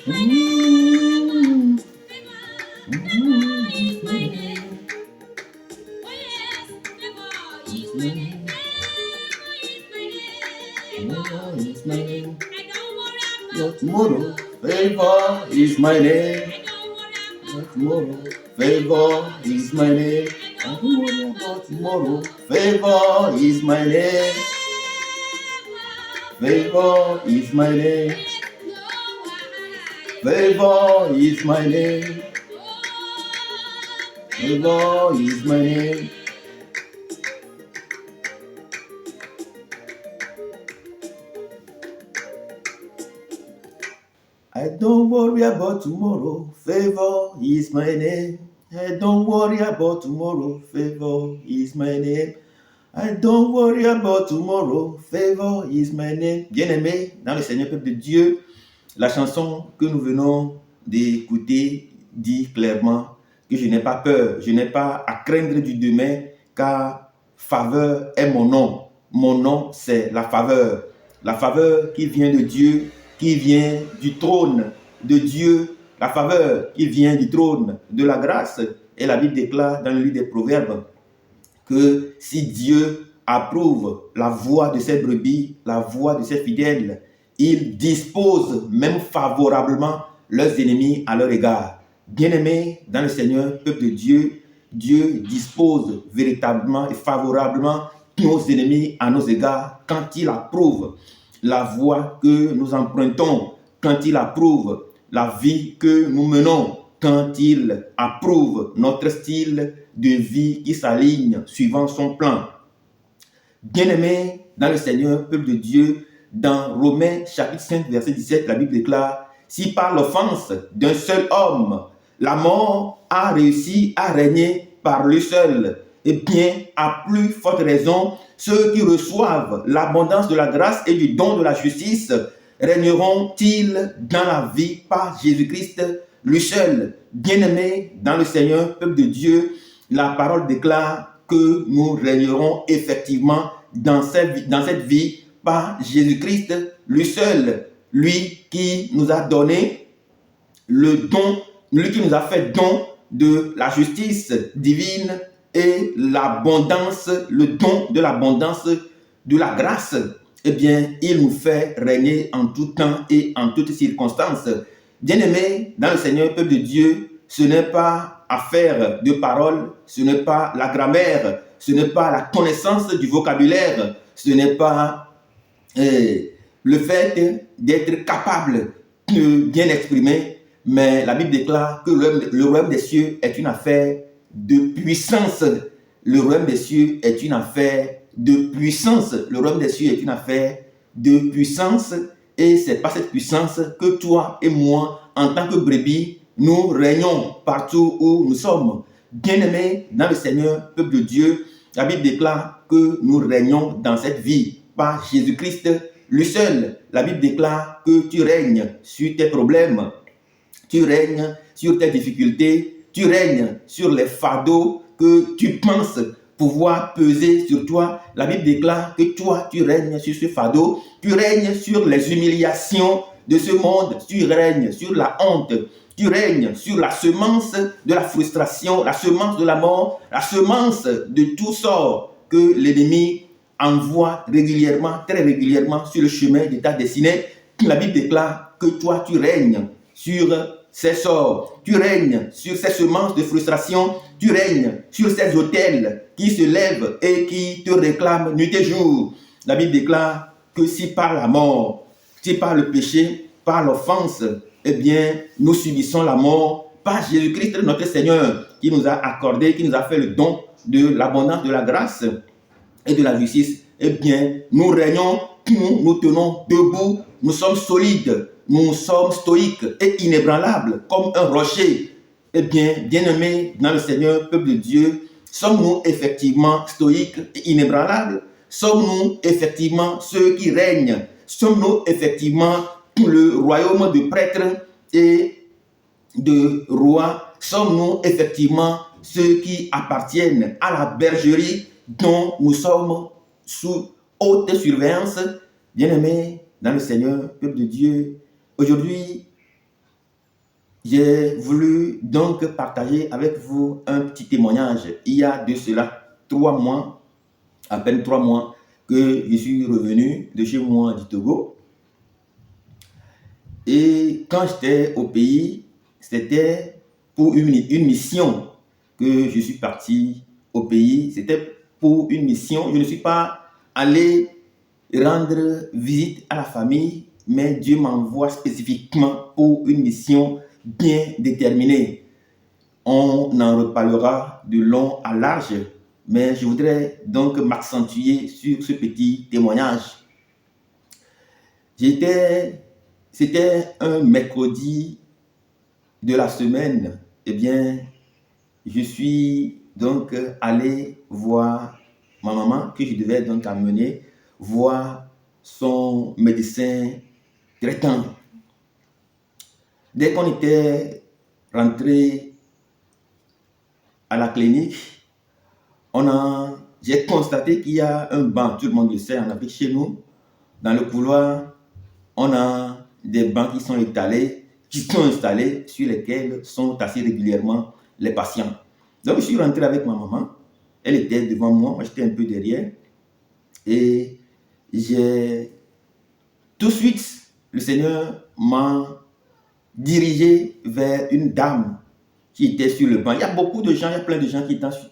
Mm, is my name. Is my name. Favor is my name. Not tomorrow. Favor is my name. Not tomorrow. Favor is my name. I don't worry about tomorrow. Favor is my name. Favor is my name. Favor is my name. Favor is my name. I don't worry about tomorrow. Favor is my name. I don't worry about tomorrow. Favor is my name. I don't worry about tomorrow. Favor is my name. Bien-aimé, dans le Seigneur peuple de Dieu, la chanson que nous venons d'écouter dit clairement que je n'ai pas peur, je n'ai pas à craindre du demain, car faveur est mon nom. Mon nom, c'est la faveur. La faveur qui vient de Dieu, qui vient du trône de Dieu, la faveur qui vient du trône de la grâce. Et la Bible déclare dans le livre des Proverbes que si Dieu approuve la voix de ses brebis, la voix de ses fidèles, il dispose même favorablement leurs ennemis à leur égard. Bien-aimés dans le Seigneur, peuple de Dieu, Dieu dispose véritablement et favorablement nos ennemis à nos égards quand il approuve la voie que nous empruntons, quand il approuve la vie que nous menons, quand il approuve notre style de vie qui s'aligne suivant son plan. Bien-aimés dans le Seigneur, peuple de Dieu, dans Romains chapitre 5, verset 17, la Bible déclare: si par l'offense d'un seul homme, la mort a réussi à régner par lui seul, eh bien, à plus forte raison, ceux qui reçoivent l'abondance de la grâce et du don de la justice régneront-ils dans la vie par Jésus-Christ, lui seul. Bien-aimés dans le Seigneur, peuple de Dieu, la parole déclare que nous régnerons effectivement dans cette vie par Jésus-Christ, lui seul, lui qui nous a donné le don, lui qui nous a fait don de la justice divine et l'abondance, le don de l'abondance de la grâce. Eh bien, il nous fait régner en tout temps et en toutes circonstances. Bien-aimés dans le Seigneur, peuple de Dieu, ce n'est pas affaire de parole, ce n'est pas la grammaire, ce n'est pas la connaissance du vocabulaire, ce n'est pas le fait d'être capable de bien exprimer, mais la Bible déclare que le royaume des cieux est une affaire de puissance. Le royaume des cieux est une affaire de puissance. Le royaume des cieux est une affaire de puissance, et c'est par cette puissance que toi et moi, en tant que brebis, nous régnons partout où nous sommes. Bien-aimés dans le Seigneur, peuple de Dieu, la Bible déclare que nous régnons dans cette vie par Jésus-Christ, lui seul. La Bible déclare que tu règnes sur tes problèmes, tu règnes sur tes difficultés, tu règnes sur les fardeaux que tu penses pouvoir peser sur toi. La Bible déclare que toi, tu règnes sur ce fardeau, tu règnes sur les humiliations de ce monde, tu règnes sur la honte, tu règnes sur la semence de la frustration, la semence de la mort, la semence de tout sort que l'ennemi envoie régulièrement, très régulièrement sur le chemin de ta destinée. La Bible déclare que toi, tu règnes sur ces sorts, tu règnes sur ces semences de frustration, tu règnes sur ces autels qui se lèvent et qui te réclament nuit et jour. La Bible déclare que si par la mort, si par le péché, par l'offense, eh bien, nous subissons la mort, par Jésus-Christ notre Seigneur, qui nous a accordé, qui nous a fait le don de l'abondance de la grâce et de la justice, eh bien, nous régnons, nous tenons debout, nous sommes solides, nous sommes stoïques et inébranlables comme un rocher. Eh bien, bien-aimés dans le Seigneur, peuple de Dieu, sommes-nous effectivement stoïques et inébranlables? Sommes-nous effectivement ceux qui règnent? Sommes-nous effectivement le royaume de prêtres et de rois? Sommes-nous effectivement ceux qui appartiennent à la bergerie dont nous sommes sous haute surveillance? Bien-aimés dans le Seigneur, peuple de Dieu, aujourd'hui, j'ai voulu donc partager avec vous un petit témoignage. Il y a de cela 3 mois, à peine 3 mois, que je suis revenu de chez moi du Togo. Et quand j'étais au pays, c'était pour une mission que je suis parti au pays. C'était pour une mission. Je ne suis pas allé rendre visite à la famille, mais Dieu m'envoie spécifiquement pour une mission bien déterminée. On en reparlera de long à large, mais je voudrais donc m'accentuer sur ce petit témoignage. C'était un mercredi de la semaine. Eh bien, je suis donc allé voir ma maman, que je devais donc amener voir son médecin traitant. Dès qu'on était rentré à la clinique, j'ai constaté qu'il y a un banc, tout le monde le sait, en Afrique chez nous, dans le couloir, on a des bancs qui sont installés, sur lesquels sont assis régulièrement les patients. Donc, je suis rentré avec ma maman. Elle était devant moi j'étais un peu derrière. Et tout de suite, le Seigneur m'a dirigé vers une dame qui était sur le banc. Il y a beaucoup de gens, il y a plein de gens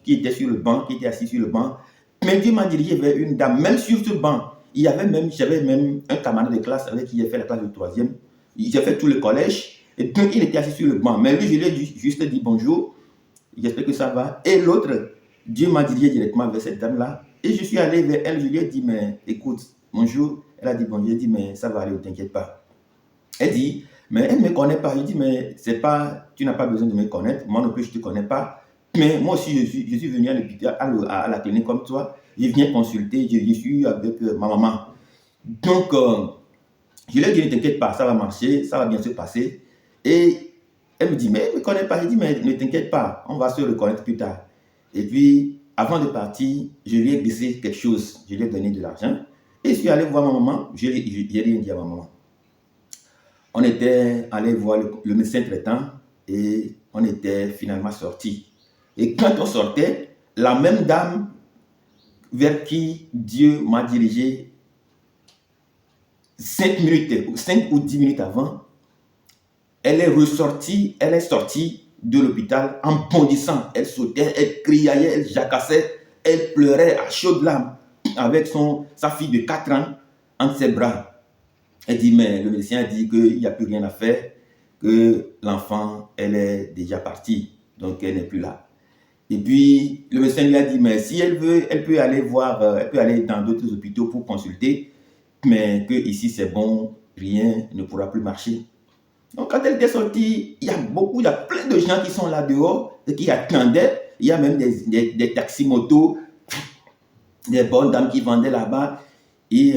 qui étaient sur le banc, qui étaient assis sur le banc. Mais Dieu m'a dirigé vers une dame, même sur ce banc. J'avais même un camarade de classe avec qui j'ai fait la classe de 3e. J'ai fait tout le collège. Et donc, il était assis sur le banc. Mais lui, je lui ai juste dit bonjour. J'espère que ça va. Et l'autre, Dieu m'a dirigé directement vers cette dame-là. Et je suis allé vers elle. Je lui ai dit, mais écoute, bonjour. Elle a dit bonjour. J'ai dit, mais ça va aller, ne t'inquiète pas. Elle dit, mais elle ne me connaît pas. Je dis, mais tu n'as pas besoin de me connaître. Moi non plus, je ne te connais pas. Mais moi aussi, je suis venu à l'hôpital, à la clinique comme toi. Je viens consulter, je suis avec ma maman. Donc, je lui ai dit, ne t'inquiète pas, ça va marcher, ça va bien se passer. Et elle me dit, mais elle ne me connaît pas. Je dis, mais ne t'inquiète pas, on va se reconnaître plus tard. Et puis, avant de partir, je lui ai glissé quelque chose. Je lui ai donné de l'argent. Et je suis allé voir ma maman. Je n'ai rien dit à ma maman. On était allé voir le médecin traitant et on était finalement sortis. Et quand on sortait, la même dame vers qui Dieu m'a dirigé 5 ou 10 minutes avant, elle est sortie de l'hôpital en bondissant. Elle sautait, elle criait, elle jacassait, elle pleurait à chaudes larmes avec sa fille de 4 ans entre ses bras. Elle dit, mais le médecin a dit qu'il n'y a plus rien à faire, que l'enfant, elle est déjà partie, donc elle n'est plus là. Et puis, le médecin lui a dit, mais si elle veut, elle peut aller dans d'autres hôpitaux pour consulter, mais que ici c'est bon, rien ne pourra plus marcher. Donc, quand elle était sortie, il y a plein de gens qui sont là dehors et qui attendaient. Il y a même des taxis-motos, des bonnes dames qui vendaient là-bas. Et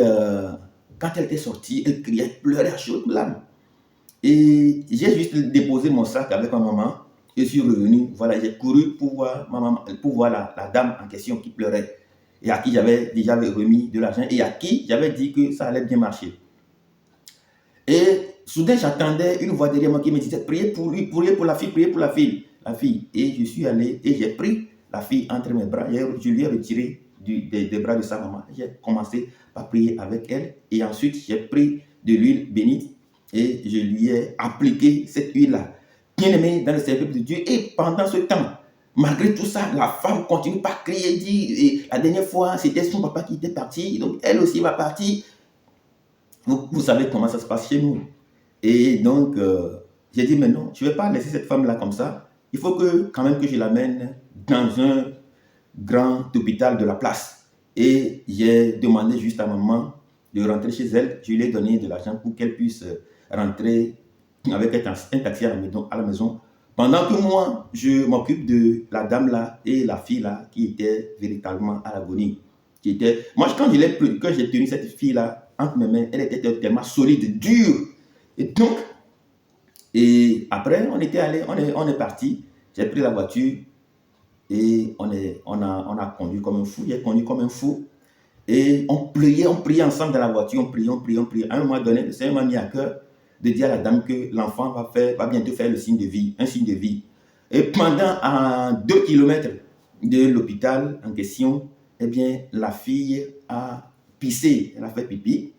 quand elle était sortie, elle criait, elle pleurait à chaudes larmes. Et j'ai juste déposé mon sac avec ma maman. Et je suis revenu. Voilà, j'ai couru pour voir ma maman, pour voir la dame en question qui pleurait. Et à qui j'avais déjà remis de l'argent. Et à qui j'avais dit que ça allait bien marcher. Et soudain, j'entendais une voix derrière moi qui me disait, priez pour lui, priez pour la fille, priez pour la fille. Et je suis allé et j'ai pris la fille entre mes bras. Je lui ai retiré des bras de sa maman. J'ai commencé par prier avec elle. Et ensuite, j'ai pris de l'huile bénite et je lui ai appliqué cette huile-là. Bien aimé dans le service de Dieu. Et pendant ce temps, malgré tout ça, la femme continue par crier, dit, et la dernière fois, c'était son papa qui était parti. Donc, elle aussi va partir. Vous savez comment ça se passe chez nous. Et donc, j'ai dit, mais non, je ne vais pas laisser cette femme-là comme ça. Il faut quand même que je l'amène dans un grand hôpital de la place. Et j'ai demandé juste à maman de rentrer chez elle. Je lui ai donné de l'argent pour qu'elle puisse rentrer avec un taxi à la maison. Pendant que moi, je m'occupe de la dame-là et la fille-là qui était véritablement à l'agonie. Moi, quand j'ai tenu cette fille-là entre mes mains, elle était tellement solide, dure. Et après, on est parti. J'ai pris la voiture et on a conduit comme un fou. J'ai conduit comme un fou. Et on priait ensemble dans la voiture. On priait. À un moment donné, le Seigneur m'a mis à cœur de dire à la dame que l'enfant va bientôt faire le signe de vie, un signe de vie. Et pendant à 2 kilomètres de l'hôpital en question, eh bien, la fille a pissé, elle a fait pipi.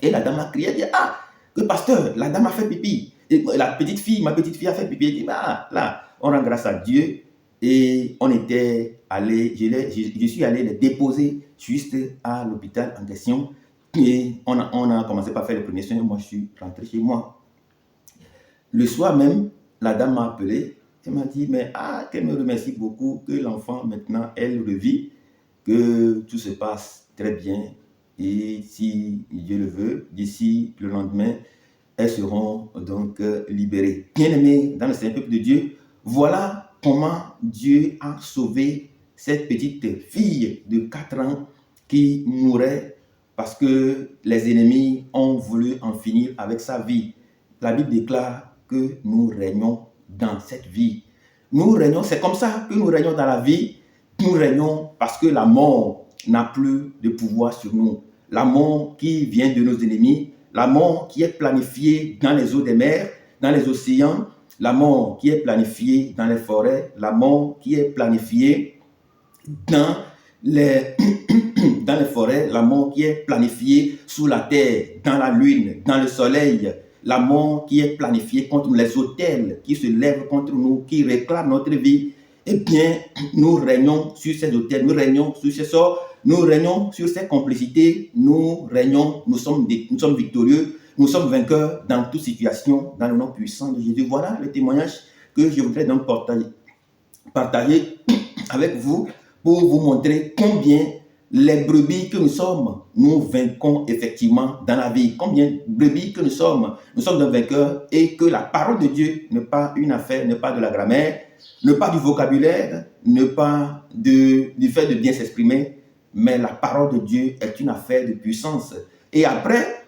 Et la dame a crié, elle dit, ah, que pasteur, la dame a fait pipi. Et ma petite fille a fait pipi. Elle dit, ah, là, on rend grâce à Dieu. Et on était allé, je suis allé les déposer juste à l'hôpital en question. Et on a commencé par faire les premiers soins. Moi, je suis rentré chez moi. Le soir même, la dame m'a appelé. Elle m'a dit, mais qu'elle me remercie beaucoup, que l'enfant, maintenant, elle revit, que tout se passe très bien. Et si Dieu le veut, d'ici le lendemain, elles seront donc libérées. Bien-aimés dans le Saint peuple de Dieu, voilà comment Dieu a sauvé cette petite fille de 4 ans qui mourait parce que les ennemis ont voulu en finir avec sa vie. La Bible déclare que nous régnons dans cette vie. Nous régnons, c'est comme ça que nous régnons dans la vie. Nous régnons parce que la mort n'a plus de pouvoir sur nous. La mort qui vient de nos ennemis, la mort qui est planifiée dans les eaux des mers, dans les océans, la mort qui est planifiée dans les forêts, la mort qui est planifiée dans les, dans les forêts, la mort qui est planifiée sous la terre, dans la lune, dans le soleil, la mort qui est planifiée contre les autels qui se lèvent contre nous, qui réclament notre vie. Eh bien, nous régnons sur ces autels, nous régnons sur ces sorts, nous régnons sur ces complicités, nous régnons, nous sommes victorieux, nous sommes vainqueurs dans toute situation, dans le nom puissant de Jésus. Voilà le témoignage que je voudrais donc partager avec vous pour vous montrer combien les brebis que nous sommes, nous vainquons effectivement dans la vie. Combien de brebis que nous sommes des vainqueurs et que la parole de Dieu n'est pas une affaire, n'est pas de la grammaire, n'est pas du vocabulaire, n'est pas du fait de bien s'exprimer, mais la parole de Dieu est une affaire de puissance. Et après,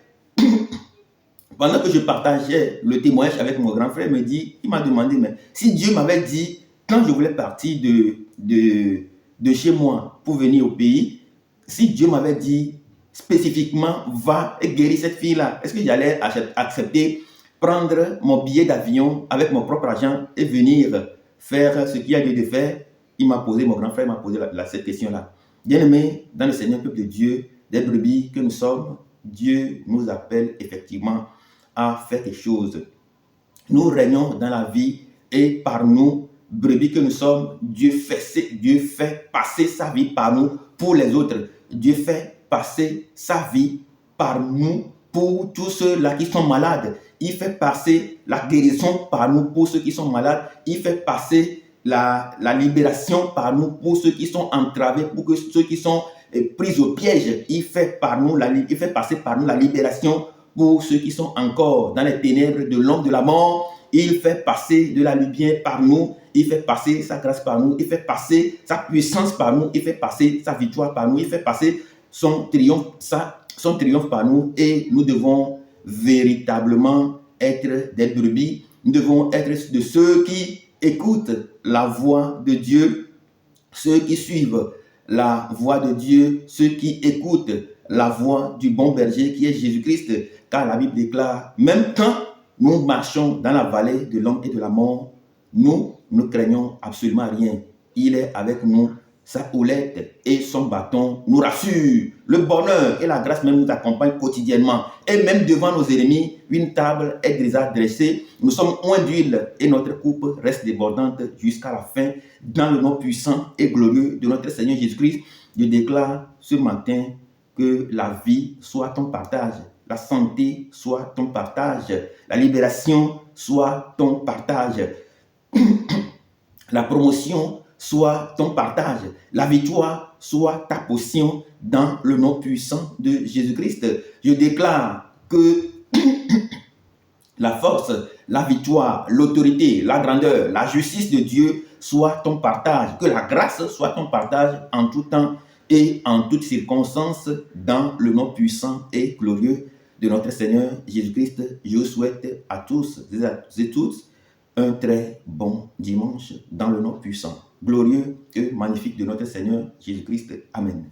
pendant que je partageais le témoignage avec mon grand frère, il m'a demandé, mais si Dieu m'avait dit, quand je voulais partir de chez moi pour venir au pays, si Dieu m'avait dit spécifiquement, va et guéris cette fille-là, est-ce que j'allais accepter, prendre mon billet d'avion avec mon propre argent et venir faire ce qu'il y a lieu de faire? Mon grand frère m'a posé cette question-là. Bien-aimés, dans le Seigneur peuple de Dieu, des brebis que nous sommes, Dieu nous appelle effectivement à faire quelque chose. Nous régnons dans la vie et par nous, brebis que nous sommes, Dieu fait passer sa vie par nous pour les autres. Dieu fait passer sa vie par nous pour tous ceux-là qui sont malades. Il fait passer la guérison par nous pour ceux qui sont malades. Il fait passer la libération par nous pour ceux qui sont entravés, pour ceux qui sont pris au piège. Il fait passer par nous la libération pour ceux qui sont encore dans les ténèbres de l'ombre de la mort. Il fait passer de la lumière par nous. Il fait passer sa grâce par nous. Il fait passer sa puissance par nous. Il fait passer sa victoire par nous. Il fait passer son triomphe par nous. Et nous devons véritablement être des brebis. Nous devons être de ceux qui écoutent la voix de Dieu, ceux qui suivent la voix de Dieu, ceux qui écoutent la voix du bon berger qui est Jésus-Christ. Car la Bible déclare, même quand nous marchons dans la vallée de l'ombre et de la mort, nous ne craignons absolument rien. Il est avec nous, sa houlette et son bâton nous rassurent. Le bonheur et la grâce même nous accompagnent quotidiennement. Et même devant nos ennemis, une table est déjà dressée. Nous sommes oints d'huile et notre coupe reste débordante jusqu'à la fin. Dans le nom puissant et glorieux de notre Seigneur Jésus-Christ, je déclare ce matin que la vie soit ton partage. La santé soit ton partage. La libération soit ton partage. La promotion soit ton partage. La victoire soit ta portion dans le nom puissant de Jésus-Christ. Je déclare que la force, la victoire, l'autorité, la grandeur, la justice de Dieu soit ton partage. Que la grâce soit ton partage en tout temps et en toutes circonstances dans le nom puissant et glorieux de notre Seigneur Jésus-Christ. Je vous souhaite à tous et toutes un très bon dimanche dans le nom puissant, glorieux et magnifique de notre Seigneur Jésus-Christ. Amen.